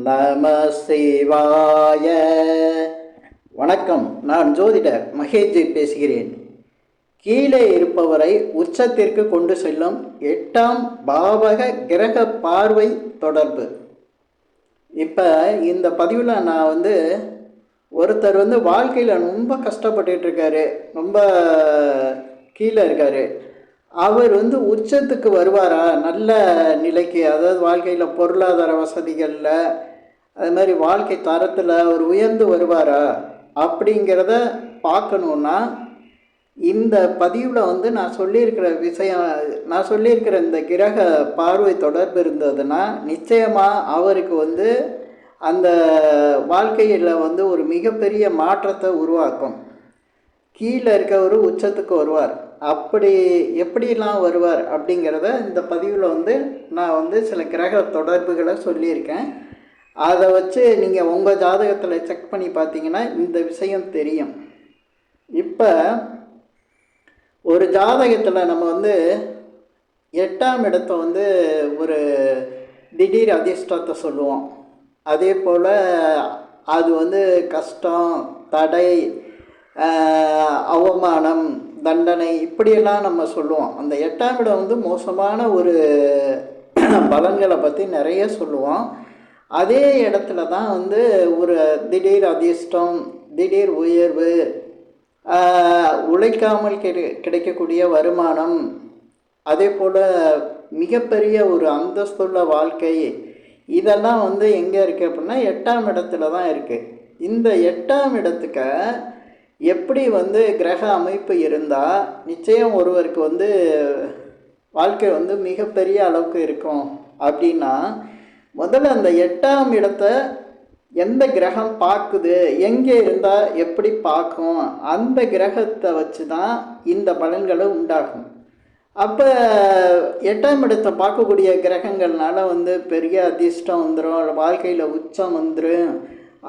நம சிவாய. வணக்கம். நான் ஜோதிடர் மகேஷ்ஜி பேசுகிறேன். கீழே இருப்பவரை உச்சத்திற்கு கொண்டு செல்லும் 8ஆம் பாவக கிரக பார்வை தொடர்பு. இப்போ இந்த பதிவில் நான் ஒருத்தர் வாழ்க்கையில் ரொம்ப கஷ்டப்பட்டுட்டு இருக்காரு, ரொம்ப கீழே இருக்காரு. அவர் உச்சத்துக்கு வருவாரா? நல்ல நிலைக்கு, அதாவது வாழ்க்கையில் பொருளாதார வசதிகளில், அது மாதிரி வாழ்க்கை தரத்தில் அவர் உயர்ந்து வருவாரா அப்படிங்கிறத பார்க்கணுன்னா இந்த பதிவில் நான் சொல்லியிருக்கிற விஷயம், நான் சொல்லியிருக்கிற இந்த கிரக பார்வை தொடர்பு இருந்ததுன்னா நிச்சயமாக அவருக்கு அந்த வாழ்க்கையில் ஒரு மிகப்பெரிய மாற்றத்தை உருவாக்கும். கீழே இருக்கவர் உச்சத்துக்கு வருவார். அப்படி எப்படிலாம் வருவார் அப்படிங்கிறத இந்த பதிவில் நான் சில கிரக தொடர்புகளை சொல்லியிருக்கேன். அதை வச்சு நீங்கள் உங்கள் ஜாதகத்தில் செக் பண்ணி பார்த்தீங்கன்னா இந்த விஷயம் தெரியும். இப்போ ஒரு ஜாதகத்தில் நம்ம 8ஆம் இடத்தை ஒரு திடீர் அதிர்ஷ்டத்தை சொல்லுவோம். அதே போல் அது கஷ்டம், தடை, அவமானம், தண்டனை, இப்படியெல்லாம் நம்ம சொல்லுவோம். அந்த 8ஆம் இடம் மோசமான ஒரு பலன்களை பற்றி நிறைய சொல்லுவோம். அதே இடத்துல தான் ஒரு திடீர் அதிர்ஷ்டம், திடீர் உயர்வு, உழைக்காமல் கிடைக்கக்கூடிய வருமானம், அதே போல் மிகப்பெரிய ஒரு அந்தஸ்துள்ள வாழ்க்கை, இதெல்லாம் எங்கே இருக்குது அப்படின்னா 8ஆம் இடத்துல தான் இருக்குது. இந்த 8ஆம் இடத்துக்கு எப்படி கிரக அமைப்பு இருந்தால் நிச்சயம் ஒருவருக்கு வாழ்க்கை மிகப்பெரிய அளவுக்கு இருக்கும் அப்படின்னா, முதல்ல அந்த 8ஆம் இடத்தை எந்த கிரகம் பார்க்குது, எங்கே இருந்தால் எப்படி பார்க்கும், அந்த கிரகத்தை வச்சு தான் இந்த பலன்களை உண்டாகும். அப்போ 8ஆம் இடத்தை பார்க்கக்கூடிய கிரகங்கள்னால பெரிய அதிர்ஷ்டம் வந்துடும், வாழ்க்கையில் உச்சம் வந்துடும்,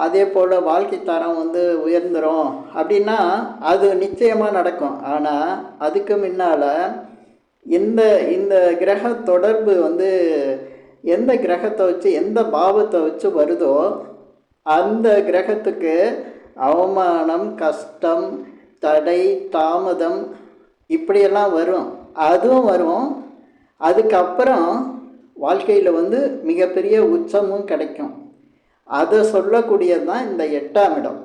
அதே போல் வாழ்க்கை தரம் உயர்ந்துடும் அப்படின்னா அது நிச்சயமாக நடக்கும். ஆனால் அதுக்கு முன்னால் இந்த கிரக தொடர்பு எந்த கிரகத்தை வச்சு, எந்த பாவத்தை வச்சு வருதோ அந்த கிரகத்துக்கு அவமானம், கஷ்டம், தடை, தாமதம் இப்படியெல்லாம் வரும். அதுவும் வரும். அதுக்கப்புறம் வாழ்க்கையில் மிகப்பெரிய உச்சமும் கிடைக்கும். அதை சொல்லக்கூடியது தான் இந்த 8ஆம் இடம்.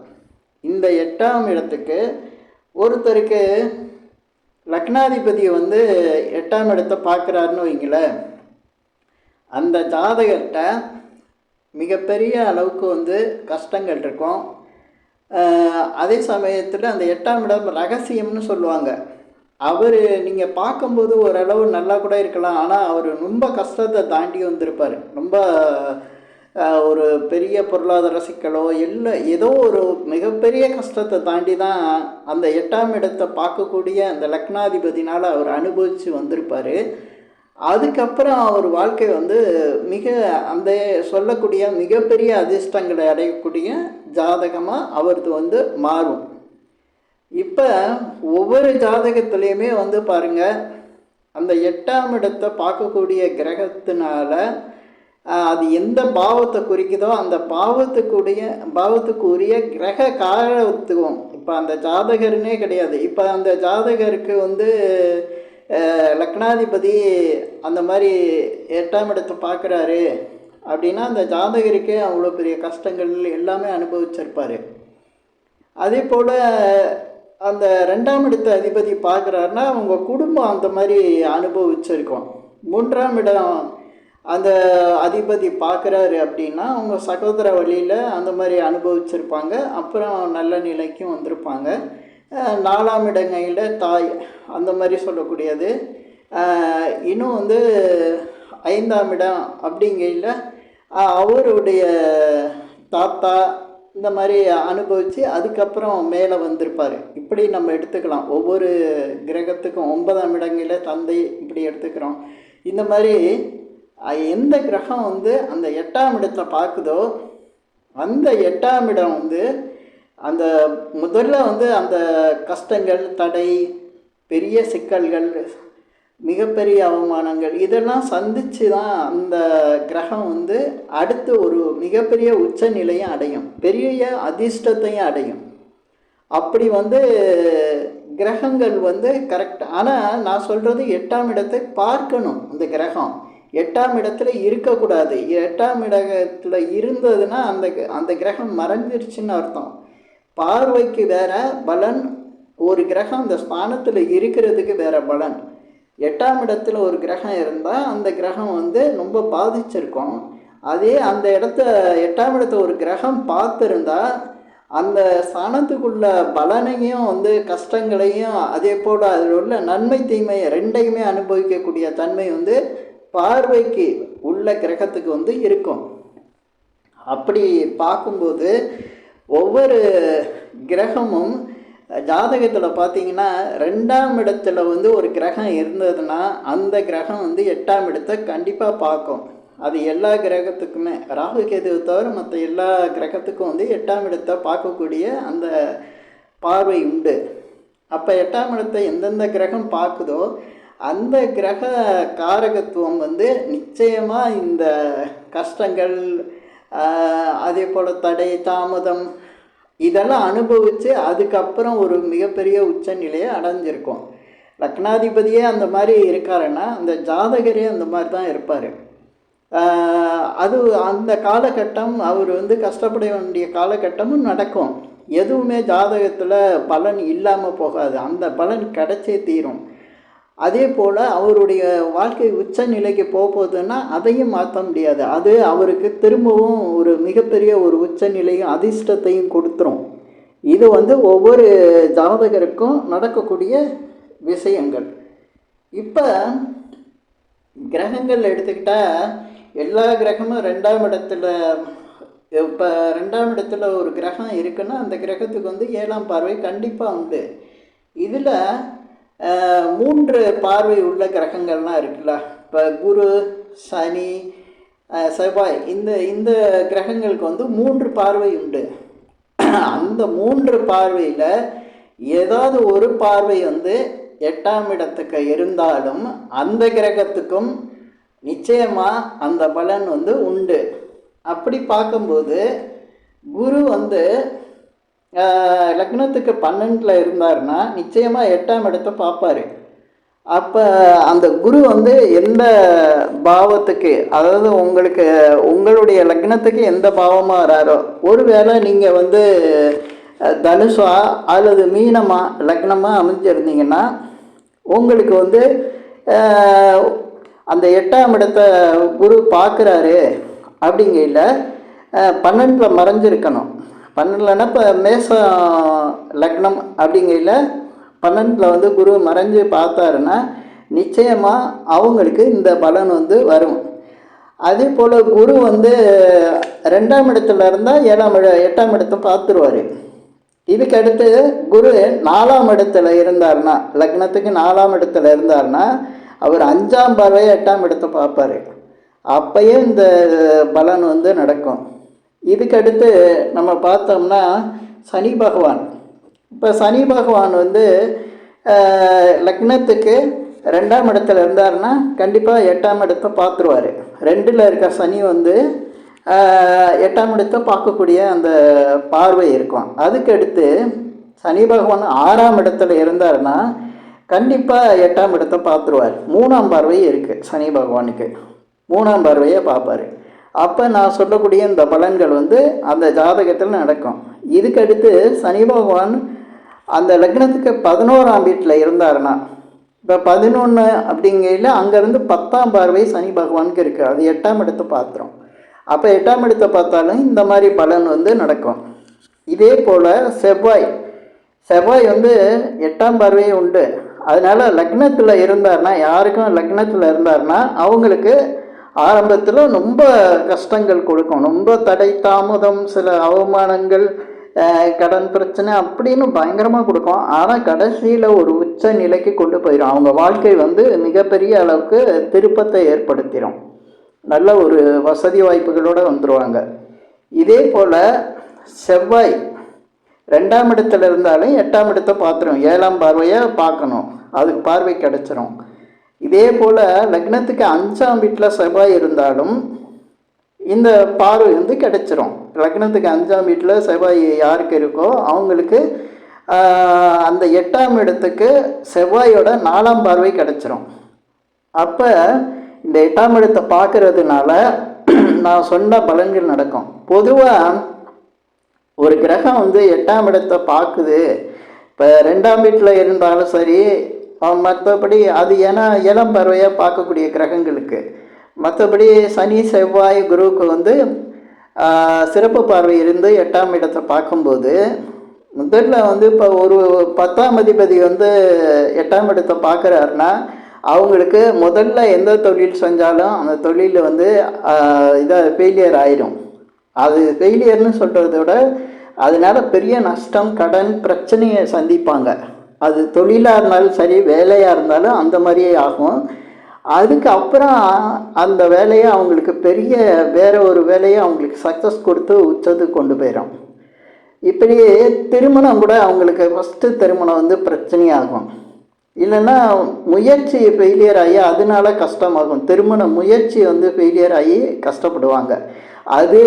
இந்த 8ஆம் இடத்துக்கு ஒருத்தருக்கு லக்னாதிபதி 8ஆம் இடத்தை பார்க்குறாருன்னு வைங்களேன், அந்த ஜாதகர்கிட்ட மிகப்பெரிய அளவுக்கு கஷ்டங்கள் இருக்கும். அதே சமயத்தில் அந்த 8ஆம் இடம் ரகசியம்னு சொல்லுவாங்க. அவர் நீங்கள் பார்க்கும்போது ஓரளவு நல்லா கூட இருக்கலாம், ஆனால் அவர் ரொம்ப கஷ்டத்தை தாண்டி வந்திருப்பார். ரொம்ப ஒரு பெரிய பொருளாதார சிக்கலோ இல்லை, ஏதோ ஒரு மிகப்பெரிய கஷ்டத்தை தாண்டி தான் அந்த 8ஆம் இடத்தை பார்க்கக்கூடிய அந்த லக்னாதிபதினால் அவர் அனுபவித்து வந்திருப்பார். அதுக்கப்புறம் அவர் வாழ்க்கை மிக அந்த சொல்லக்கூடிய மிகப்பெரிய அதிர்ஷ்டங்களை அடையக்கூடிய ஜாதகமாக அவரது மாறும். இப்போ ஒவ்வொரு ஜாதகத்துலேயுமே பாருங்கள், அந்த 8ஆம் இடத்தை பார்க்கக்கூடிய கிரகத்தினால அது எந்த பாவத்தை குறிக்குதோ அந்த பாவத்துக்குரிய கிரக காரத்துவம். இப்போ அந்த ஜாதகர்னே கிடையாது. இப்போ அந்த ஜாதகருக்கு லக்னாதிபதி அந்த மாதிரி 8ஆம் இடத்தை பார்க்குறாரு அப்படின்னா அந்த ஜாதகருக்கே அவ்வளோ பெரிய கஷ்டங்கள் எல்லாமே அனுபவிச்சிருப்பார். அதே போல் அந்த 2ஆம் இடத்தை அதிபதி பார்க்குறாருன்னா அவங்க குடும்பம் அந்த மாதிரி அனுபவிச்சிருக்கோம். 3ஆம் இடம் அந்த அதிபதி பார்க்குறாரு அப்படின்னா அவங்க சகோதர வழியில் அந்த மாதிரி அனுபவிச்சிருப்பாங்க, அப்புறம் நல்ல நிலைக்கும் வந்திருப்பாங்க. 4ஆம் இடங்களில் தாய் அந்த மாதிரி சொல்லக்கூடியது. இன்னும் 5ஆம் இடம் அப்படிங்கையில் அவருடைய தாத்தா இந்த மாதிரி அனுபவித்து அதுக்கப்புறம் மேலே வந்திருப்பார். இப்படி நம்ம எடுத்துக்கலாம். ஒவ்வொரு கிரகத்துக்கும் 9ஆம் இடங்களில் தந்தை இப்படி எடுத்துக்கிறோம். இந்த மாதிரி எந்த கிரகம் அந்த 8ஆம் இடத்தை பார்க்குதோ அந்த 8ஆம் இடம் அந்த முதல்ல அந்த கஷ்டங்கள், தடை, பெரிய சிக்கல்கள், மிகப்பெரிய அவமானங்கள் இதெல்லாம் சந்தித்து தான் அந்த கிரகம் வந்து அடுத்து ஒரு மிகப்பெரிய உச்ச நிலையும் அடையும், பெரிய அதிர்ஷ்டத்தையும் அடையும். அப்படி வந்து கிரகங்கள் வந்து கரெக்ட். ஆனால் நான் சொல்கிறது 8ஆம் இடத்தை பார்க்கணும். அந்த கிரகம் 8ஆம் இடத்துல இருக்கக்கூடாது. 8ஆம் இடத்துல இருந்ததுன்னா அந்த கிரகம் மறைஞ்சிருச்சுன்னு அர்த்தம். பார்வைக்கு வேற பலன், ஒரு கிரகம் அந்த ஸ்தானத்தில் இருக்கிறதுக்கு வேற பலன். 8ஆம் இடத்துல ஒரு கிரகம் இருந்தால் அந்த கிரகம் வந்து ரொம்ப பாதிச்சிருக்கும். அதே அந்த 8ஆம் இடத்த ஒரு கிரகம் பார்த்துருந்தா அந்த ஸ்தானத்துக்குள்ள பலனையும் வந்து கஷ்டங்களையும் அதே போல் அதில் உள்ள நன்மை தீமையை ரெண்டையுமே அனுபவிக்கக்கூடிய தன்மை வந்து பார்வைக்கு உள்ள கிரகத்துக்கு வந்து இருக்கும். அப்படி பார்க்கும்போது ஒவ்வொரு கிரகமும் ஜாதகத்தில் பார்த்தீங்கன்னா 2ஆம் இடத்துல வந்து ஒரு கிரகம் இருந்ததுன்னா அந்த கிரகம் வந்து 8ஆம் இடத்தை கண்டிப்பாக பார்க்கும். அது எல்லா கிரகத்துக்குமே, ராகு கேதுவை தவிர மற்ற எல்லா கிரகத்துக்கும் வந்து 8ஆம் இடத்தை பார்க்கக்கூடிய அந்த பார்வை உண்டு. அப்போ 8ஆம் இடத்தை எந்தெந்த கிரகம் பார்க்குதோ அந்த கிரக காரகத்துவம் வந்து நிச்சயமாக இந்த கஷ்டங்கள், அதே போல் தடை தாமதம் இதெல்லாம் அனுபவித்து அதுக்கப்புறம் ஒரு மிகப்பெரிய உச்ச நிலையை அடைஞ்சிருக்கும். லக்னாதிபதியே அந்த மாதிரி இருக்காருன்னா அந்த ஜாதகரே அந்த மாதிரி தான் இருப்பார். அது அந்த காலகட்டம் அவர் வந்து கஷ்டப்பட வேண்டிய காலகட்டமும் நடக்கும். எதுவுமே ஜாதகத்தில் பலன் இல்லாமல் போகாது, அந்த பலன் கிடைச்சே தீரும். அதே போல் அவருடைய வாழ்க்கை உச்ச நிலைக்கு போகுதுன்னா அதையும் மாற்ற முடியாது. அது அவருக்கு திரும்பவும் ஒரு மிகப்பெரிய ஒரு உச்ச நிலையும் அதிர்ஷ்டத்தையும் கொடுத்துரும். இது வந்து ஒவ்வொரு ஜாதகருக்கும் நடக்கக்கூடிய விஷயங்கள். இப்போ கிரகங்கள் எடுத்துக்கிட்டால் எல்லா கிரகமும் 2ஆம் இடத்துல, இப்போ 2ஆம் இடத்துல ஒரு கிரகம் இருக்குன்னா அந்த கிரகத்துக்கு வந்து 7ஆம் பார்வை கண்டிப்பாக உண்டு. இதில் 3 பார்வை உள்ள கிரகங்கள்லாம் இருக்குல்ல. இப்போ குரு, சனி, செவ்வாய், இந்த கிரகங்களுக்கு வந்து 3 பார்வை உண்டு. அந்த 3 பார்வையில் ஏதாவது ஒரு பார்வை வந்து 8ஆம் இடத்துக்கு இருந்தாலும் அந்த கிரகத்துக்கும் நிச்சயமாக அந்த பலன் வந்து உண்டு. அப்படி பார்க்கும்போது குரு வந்து லக்னத்துக்கு 12ல் இருந்தார்னா நிச்சயமாக 8ஆம் இடத்தை பார்ப்பார். அப்போ அந்த குரு வந்து எந்த பாவத்துக்கு, அதாவது உங்களுடைய லக்னத்துக்கு எந்த பாவமாக வராரோ, ஒருவேளை நீங்கள் வந்து தனுஷா அல்லது மீனமா லக்னமாக அமைஞ்சிருந்தீங்கன்னா உங்களுக்கு வந்து அந்த 8ஆம் இடத்தை குரு பார்க்குறாரு அப்படிங்கையில் 12ல் மறைஞ்சிருக்கணும். 12லன்னா இப்போ மேசம் லக்னம் அப்படிங்கையில் 12ல் வந்து குரு மறைஞ்சு பார்த்தாருன்னா நிச்சயமாக அவங்களுக்கு இந்த பலன் வந்து வரும். அதே போல் குரு வந்து 2ஆம் இடத்துல இருந்தால் 8ஆம் இடத்தை பார்த்துருவார். இதுக்கு அடுத்து குரு 4ஆம் இடத்துல இருந்தார்னா, லக்னத்துக்கு 4ஆம் இடத்துல இருந்தார்னா அவர் 5ஆம் பார்வை 8ஆம் இடத்தை பார்ப்பார். அப்பயே இந்த பலன் வந்து நடக்கும். இதுக்கடுத்து நம்ம பார்த்தோம்னா சனி பகவான். இப்போ சனி பகவான் வந்து லக்னத்துக்கு 2ஆம் இடத்துல இருந்தார்னா கண்டிப்பாக 8ஆம் இடத்தை பார்த்துருவார். 2ல் இருக்க சனி வந்து 8ஆம் இடத்தை பார்க்கக்கூடிய அந்த பார்வை இருக்கும். அதுக்கடுத்து சனி பகவான் 6ஆம் இடத்துல இருந்தார்னா கண்டிப்பாக 8ஆம் இடத்தை பார்த்துருவார். 3ஆம் பார்வை இருக்குது சனி பகவானுக்கு, 3ஆம் பார்வையை பார்ப்பார். அப்போ நான் சொல்லக்கூடிய இந்த பலன்கள் வந்து அந்த ஜாதகத்தில் நடக்கும். இதுக்கடுத்து சனி பகவான் அந்த லக்னத்துக்கு 11ஆம் வீட்டில் இருந்தாருன்னா, இப்போ 11 அப்படிங்கையில் அங்கேருந்து 10ஆம் பார்வை சனி பகவானுக்கு இருக்குது. அது 8ஆம் இடத்தை பார்த்துரும். அப்போ 8ஆம் இடத்தை பார்த்தாலும் இந்த மாதிரி பலன் வந்து நடக்கும். இதே போல் செவ்வாய் வந்து 8ஆம் பார்வையும் உண்டு. அதனால் லக்னத்தில் இருந்தார்னா, யாருக்கும் லக்னத்தில் இருந்தார்னா அவங்களுக்கு ஆரம்பத்தில் ரொம்ப கஷ்டங்கள் கொடுக்கும், ரொம்ப தடை தாமதம், சில அவமானங்கள், கடன் பிரச்சனை அப்படின்னு பயங்கரமாக கொடுக்கும். ஆனால் கடைசியில் ஒரு உச்ச நிலைக்கு கொண்டு போயிடும். அவங்க வாழ்க்கை வந்து மிகப்பெரிய அளவுக்கு திருப்பத்தை ஏற்படுத்திடும். நல்ல ஒரு வசதி வாய்ப்புகளோடு வந்துடுவாங்க. இதே போல் செவ்வாய் 2ஆம் இடத்துல இருந்தாலும் 8ஆம் இடத்தை பார்த்துரும். 7ஆம் பார்வையை பார்க்கணும், அதுக்கு பார்வை கிடச்சிரும். இதே போல் லக்னத்துக்கு 5ஆம் வீட்டில் செவ்வாய் இருந்தாலும் இந்த பார்வை வந்து கிடைச்சிரும். லக்னத்துக்கு 5ஆம் வீட்டில் செவ்வாய் யாருக்கு இருக்கோ அவங்களுக்கு அந்த 8ஆம் இடத்துக்கு செவ்வாயோட 4ஆம் பார்வை கிடைச்சிரும். அப்போ இந்த 8ஆம் இடத்தை பார்க்கறதுனால நான் சொன்ன பலன்கள் நடக்கும். பொதுவாக ஒரு கிரகம் வந்து 8ஆம் இடத்தை பார்க்குது, இப்போ 2ஆம் வீட்டில் இருந்தாலும் சரி, மற்றபடி அது ஏன்னா 7ஆம் பார்வையாக பார்க்கக்கூடிய கிரகங்களுக்கு, மற்றபடி சனி செவ்வாய் குருவுக்கு வந்து சிறப்பு பார்வை இருந்து 8ஆம் இடத்தை பார்க்கும்போது முதல்ல வந்து இப்போ ஒரு 10ஆம் அதிபதி வந்து 8ஆம் இடத்தை பார்க்குறாருன்னா அவங்களுக்கு முதல்ல எந்த தொழில் செஞ்சாலும் அந்த தொழில் வந்து இதாக ஃபெயிலியர் ஆயிடும். அது ஃபெயிலியர்னு சொல்கிறத விட அதனால் பெரிய நஷ்டம், கடன், பிரச்சனையை சந்திப்பாங்க. அது தொழிலாக இருந்தாலும் சரி, வேலையாக இருந்தாலும் அந்த மாதிரியே ஆகும். அதுக்கப்புறம் அந்த வேலையை அவங்களுக்கு பெரிய வேறு ஒரு வேலையை அவங்களுக்கு சக்ஸஸ் கொடுத்து உச்சத்துக்கு கொண்டு போயிடும். இப்படி திருமணம் கூட அவங்களுக்கு ஃபஸ்ட்டு திருமணம் வந்து பிரச்சனையாகும், இல்லைன்னா முயற்சி ஃபெயிலியர் ஆகி அதனால கஷ்டமாகும். திருமண முயற்சி வந்து ஃபெயிலியர் ஆகி கஷ்டப்படுவாங்க. அது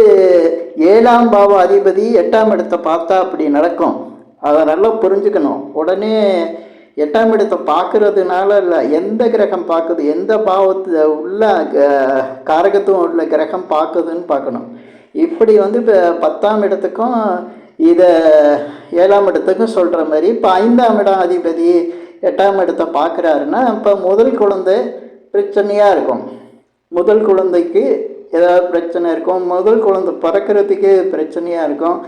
7ஆம் பாவ அதிபதி 8ஆம் இடத்தை பார்த்தா அப்படி நடக்கும். அதை நல்லா புரிஞ்சுக்கணும். உடனே 8ஆம் இடத்தை பார்க்கறதுனால இல்லை, எந்த கிரகம் பார்க்குது, எந்த பாவத்தில் உள்ள காரகத்துவம் உள்ள கிரகம் பார்க்குதுன்னு பார்க்கணும். இப்படி வந்து இப்போ 10ஆம் இடத்துக்கும் இதை 7ஆம் இடத்துக்கும் சொல்கிற மாதிரி, இப்போ 5ஆம் இடம் அதிபதி 8ஆம் இடத்தை பார்க்குறாருன்னா இப்போ முதல் குழந்தை பிரச்சனையாக இருக்கும். முதல் குழந்தைக்கு ஏதாவது பிரச்சனை இருக்கும், முதல் குழந்தை பிறக்கிறதுக்கு பிரச்சனையாக இருக்கும்,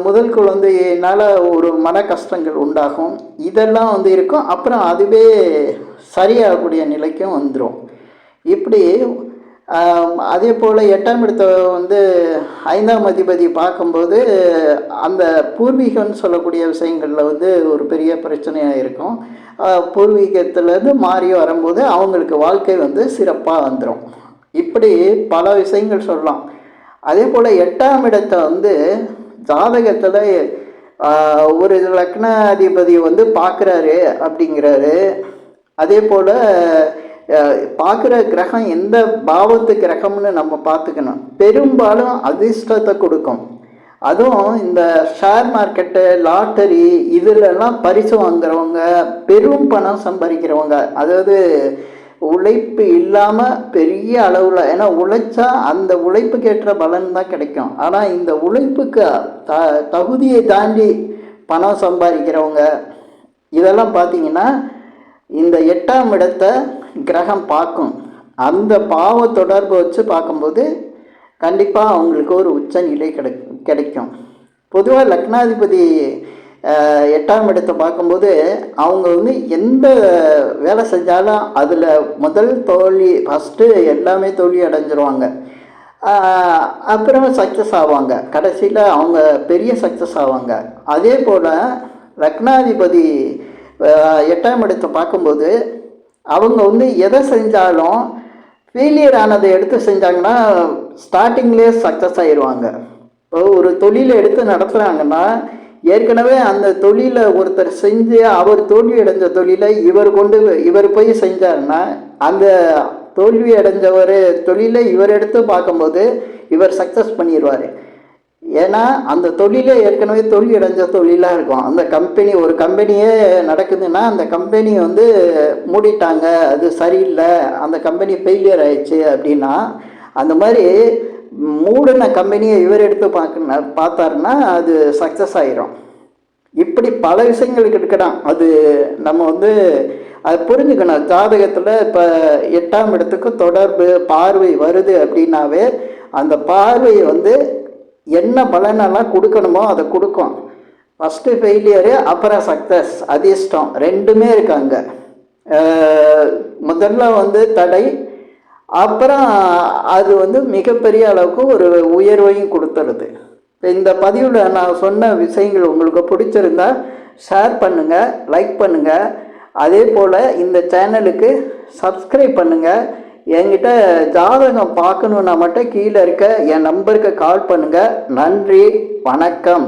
முதல் குழந்தையினால் ஒரு மன கஷ்டங்கள் உண்டாகும், இதெல்லாம் வந்து இருக்கும். அப்புறம் அதுவே சரியாகக்கூடிய நிலைக்கும் வந்துடும். இப்படி அதே போல் 8ஆம் இடத்தை வந்து 5ஆம் அதிபதி பார்க்கும்போது அந்த பூர்வீகம்னு சொல்லக்கூடிய விஷயங்களில் வந்து ஒரு பெரிய பிரச்சனையாக இருக்கும். பூர்வீகத்திலேருந்து மாறி வரும்போது அவங்களுக்கு வாழ்க்கை வந்து சிறப்பாக வந்துடும். இப்படி பல விஷயங்கள் சொல்லலாம். அதே போல் 8ஆம் இடத்தை வந்து ஜாதகத்தில் ஒரு லக்னாதிபதி வந்து பார்க்குறாரு அப்படிங்கிறாரு. அதே போல் பார்க்குற கிரகம் எந்த பாவத்து கிரகம்னு நம்ம பார்த்துக்கணும். பெரும்பாலும் அதிர்ஷ்டத்தை கொடுக்கும். அதுவும் இந்த ஷேர் மார்க்கெட்டு, லாட்டரி இதிலெல்லாம் பரிசு வாங்குறவங்க, பெரும் பணம் சம்பாதிக்கிறவங்க, அதாவது உழைப்பு இல்லாமல் பெரிய அளவில், ஏன்னா உழைச்சா அந்த உழைப்புக்கு ஏற்ற பலன் தான் கிடைக்கும். ஆனால் இந்த உழைப்புக்கு தகுதியை தாண்டி பணம் சம்பாதிக்கிறவங்க இதெல்லாம் பார்த்திங்கன்னா இந்த 8ஆம் இடத்தை கிரகம் பார்க்கும். அந்த பாவ தொடர்பு வச்சு பார்க்கும்போது கண்டிப்பாக அவங்களுக்கு ஒரு உச்ச நிலை கிடைக்கும். பொதுவாக லக்னாதிபதி 8ஆம் இடத்தை பார்க்கும்போது அவங்க வந்து எந்த வேலை செஞ்சாலும் அதில் முதல் தோல்வி, ஃபஸ்ட்டு எல்லாமே தோல்வி அடைஞ்சிருவாங்க. அப்புறம் சக்ஸஸ் ஆவாங்க, கடைசியில் அவங்க பெரிய சக்ஸஸ் ஆவாங்க. அதே போல் லக்னாதிபதி 8ஆம் இடத்தை பார்க்கும்போது அவங்க வந்து எதை செஞ்சாலும் ஃபெயிலியர் ஆனதை எடுத்து செஞ்சாங்கன்னா ஸ்டார்டிங்லேயே சக்ஸஸ் ஆயிடுவாங்க. இப்போ ஒரு தொழிலை எடுத்து நடத்துகிறாங்கன்னா ஏற்கனவே அந்த தொழிலை ஒருத்தர் செஞ்சு அவர் தோல்வி அடைஞ்ச தொழிலை இவர் போய் செஞ்சாருன்னா அந்த தோல்வி அடைஞ்சவர் தொழிலை இவர் எடுத்து பார்க்கும்போது இவர் சக்ஸஸ் பண்ணிடுவார். ஏன்னா அந்த தொழிலே ஏற்கனவே தோல்வி அடைஞ்ச தொழிலாக இருக்கும். அந்த கம்பெனி, ஒரு கம்பெனியே நடக்குதுன்னா அந்த கம்பெனி வந்து மூடிட்டாங்க, அது சரியில்லை, அந்த கம்பெனி ஃபெயிலியர் ஆயிடுச்சு அப்படின்னா அந்த மாதிரி மூடின கம்பெனியை இவர் எடுத்து பார்த்தாருன்னா அது சக்ஸஸ் ஆகிரும். இப்படி பல விஷயங்களுக்கு இருக்கலாம். அது நம்ம வந்து அதை புரிஞ்சுக்கணும். ஜாதகத்தில் இப்போ 8ஆம் இடத்துக்கு தொடர்பு பார்வை வருது அப்படின்னாவே அந்த பார்வையை வந்து என்ன பலனெல்லாம் கொடுக்கணுமோ அதை கொடுக்கும். ஃபஸ்ட்டு ஃபெயிலியரு, அப்புறம் சக்ஸஸ், அதிர்ஷ்டம் ரெண்டுமே இருக்காங்க. முதல்ல வந்து தடை, அப்புறம் அது வந்து மிகப்பெரிய அளவுக்கு ஒரு உயர்வையும் கொடுத்துருது. இந்த பதிவில் நான் சொன்ன விஷயங்கள் உங்களுக்கு பிடிச்சிருந்தா ஷேர் பண்ணுங்கள், லைக் பண்ணுங்கள். அதே போல் இந்த சேனலுக்கு சப்ஸ்கிரைப் பண்ணுங்கள். என்கிட்ட ஜாதகம் பார்க்கணுன்னா மட்டும் கீழே இருக்க என் நம்பருக்கு கால் பண்ணுங்கள். நன்றி, வணக்கம்.